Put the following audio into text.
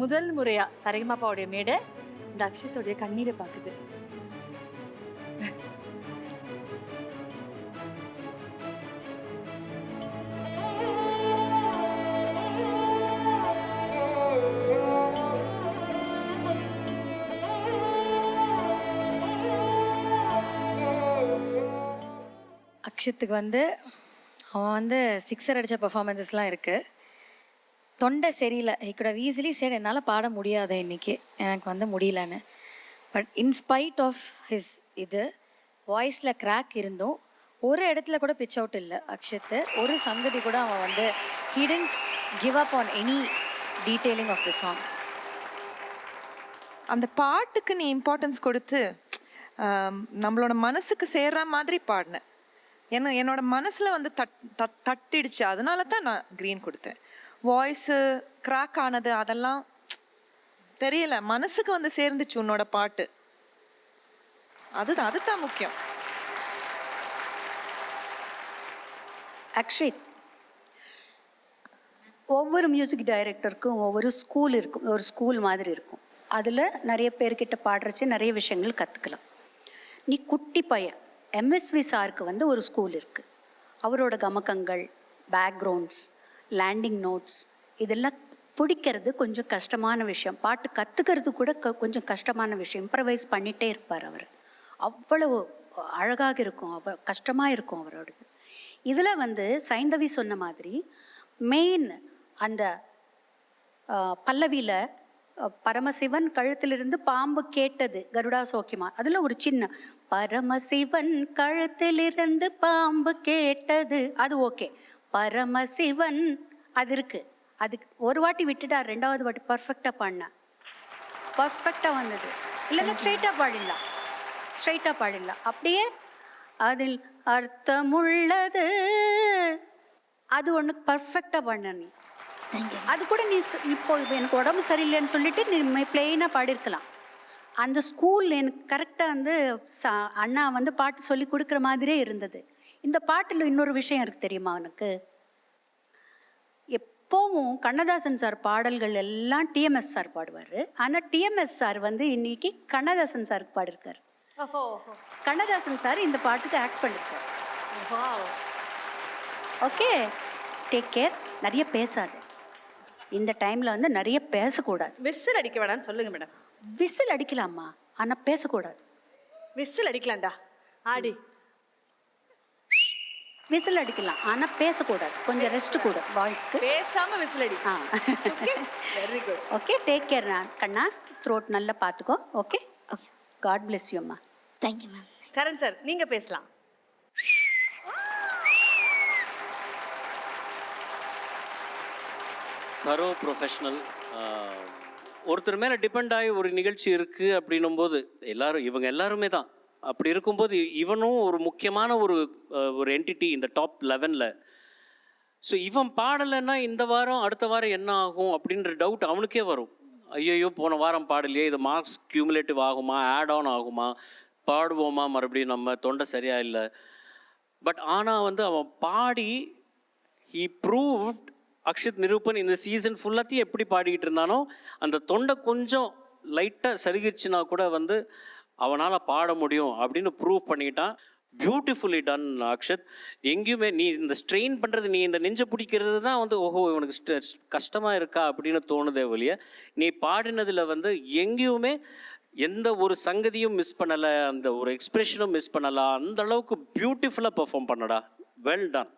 முதல் முறையா சரிகமாப்பாவுடைய மேடை இந்த அக்ஷத்தோடைய கண்ணீரை பாக்குது. அக்ஷத்துக்கு அவன் சிக்ஸர் அடித்த பெர்ஃபார்மன்ஸஸ்லாம் இருக்குது. தொண்டை சரியில்லை. He could have easily said என்னால் பாட முடியாது இன்றைக்கி, எனக்கு முடியலன்னு. பட் இன்ஸ்பைட் ஆஃப் ஹிஸ் வாய்ஸில் கிராக் இருந்தும் ஒரு இடத்துல கூட பிச் அவுட் இல்லை அக்ஷத்து. ஒரு சங்கதி கூட அவன் he didn't give up on any detailing of the song. அந்த பாட்டுக்கு நீ இம்பார்ட்டன்ஸ் கொடுத்து நம்மளோட மனசுக்கு சேர்ற மாதிரி பாடினேன். என்னோட மனசில் தட்டிடுச்சு. அதனால தான் நான் க்ரீன் கொடுத்தேன். வாய்ஸு கிராக் ஆனது அதெல்லாம் தெரியல, மனசுக்கு சேர்ந்துச்சு உன்னோட பாட்டு. அதுதான் முக்கியம். அக்ஷித், ஒவ்வொரு மியூசிக் டைரக்டருக்கும் ஒவ்வொரு ஸ்கூல் இருக்கும், ஒரு ஸ்கூல் மாதிரி இருக்கும். அதில் நிறைய பேர்கிட்ட பாடுறச்சு நிறைய விஷயங்கள் கற்றுக்கலாம். நீ குட்டி பையன், எம்எஸ்வி சாருக்கு ஒரு ஸ்கூல் இருக்குது. அவரோட கமக்கங்கள், பேக்ரவுண்ட்ஸ், லேண்டிங் நோட்ஸ் இதெல்லாம் பிடிக்கிறது கொஞ்சம் கஷ்டமான விஷயம். பாட்டு கற்றுக்கிறது கூட கொஞ்சம் கஷ்டமான விஷயம். இம்ப்ரவைஸ் பண்ணிகிட்டே இருப்பார் அவர். அவ்வளவு அழகாக இருக்கும், கஷ்டமாக இருக்கும் அவரோடது. இதில் சைந்தவி சொன்ன மாதிரி மெயின் அந்த பல்லவியில் பரமசிவன் கழுத்திலிருந்து பாம்பு கேட்டது கருடா சோக்கியமா, அதில் ஒரு சின்ன பரமசிவன் கழுத்திலிருந்து பாம்பு கேட்டது, அது ஓகே. பரமசிவன் அது இருக்குது, அதுக்கு ஒரு வாட்டி விட்டுட்டா, ரெண்டாவது வாட்டி பர்ஃபெக்டாக பாடினா பர்ஃபெக்டாக வந்தது. இல்லைன்னா ஸ்ட்ரைட்டாக பாடிடலாம் அப்படியே. அதில் அர்த்தமுள்ளது அது ஒன்று பர்ஃபெக்டாக பாடின நீ. அது கூட நீ இப்போ எனக்கு உடம்பு சரியில்லைன்னு சொல்லிட்டு நீ பிளெயினாக பாடியிருக்கலாம். அந்த ஸ்கூல் எனக்கு கரெக்டாக அண்ணா பாட்டு சொல்லி கொடுக்குற மாதிரியே இருந்தது. இந்த பாட்டில் இன்னொரு விஷயம் இருக்குது தெரியுமா உனக்கு? எப்போவும் கண்ணதாசன் சார் பாடல்கள் எல்லாம் டிஎம்எஸ் சார் பாடுவார். ஆனால் டிஎம்எஸ் சார் இன்னைக்கு கண்ணதாசன் சாருக்கு பாடிருக்கார். கண்ணதாசன் சார் இந்த பாட்டுக்கு ஆக்ட் பண்ணிருக்கார். Okay, take care. நிறைய பேசாது இந்த டைமில் நிறைய பேசக்கூடாது. விசில் அடிக்க வேணாம்னு சொல்லுங்க மேடம். விசில் அடிக்கலாமா, ஆனால் பேசக்கூடாது. விசில் அடிக்கலாம்டா, ஆடி விசில் அடிக்கலாம், ஆனால் பேசக்கூடாது. கொஞ்சம் ரெஸ்ட் கூட வாய்ஸ்க்கு. பேசாமல் விசில் அடி. Very good. Okay, take care. கண்ணா, த்ரோட் நல்லா பார்த்துக்கோ. Okay okay, God bless you அம்மா. Thank you ma'am. சரண் சார், நீங்கள் பேசலாம். தரோ ப்ரொஃபஷ்னல். ஒருத்தர் மேலே டிபெண்ட் ஆகி ஒரு நிகழ்ச்சி இருக்குது அப்படின்னும் போது இவங்க எல்லாருமே தான். அப்படி இருக்கும்போது இவனும் ஒரு முக்கியமான ஒரு என்டிட்டி இந்த டாப் 11ல். ஸோ இவன் பாடலைன்னா இந்த வாரம் அடுத்த வாரம் என்ன ஆகும் அப்படின்ற டவுட் அவனுக்கே வரும். ஐயோ, போன வாரம் பாடலையே, இது மார்க்ஸ் கியூமுலேட்டிவ் ஆகுமா, ஆட் ஆன் ஆகுமா, பாடுவோமா மறுபடியும், நம்ம தொண்டை சரியாக இல்லை. பட் ஆனால் அவன் பாடி ஹீ ப்ரூவ்ட். அக்ஷித் நிரூபன் இந்த சீசன் ஃபுல்லாத்தையும் எப்படி பாடிக்கிட்டு இருந்தானோ, அந்த தொண்டை கொஞ்சம் லைட்டாக சருகிடுச்சுன்னா கூட அவனால் பாட முடியும் அப்படின்னு ப்ரூவ் பண்ணிக்கிட்டான். Beautifully done Akshath. எங்கேயுமே நீ இந்த ஸ்ட்ரெயின் பண்ணுறது, நீ இந்த நெஞ்சை பிடிக்கிறது தான் ஓஹோ இவனுக்கு கஷ்டமாக இருக்கா அப்படின்னு தோணுதே ஒழிய, நீ பாடினதில் எங்கேயுமே எந்த ஒரு சங்கதியும் மிஸ் பண்ணலை, அந்த ஒரு எக்ஸ்பிரஷனும் மிஸ் பண்ணலை. அந்த அளவுக்கு பியூட்டிஃபுல்லாக பெர்ஃபார்ம் பண்ணடா. Well done.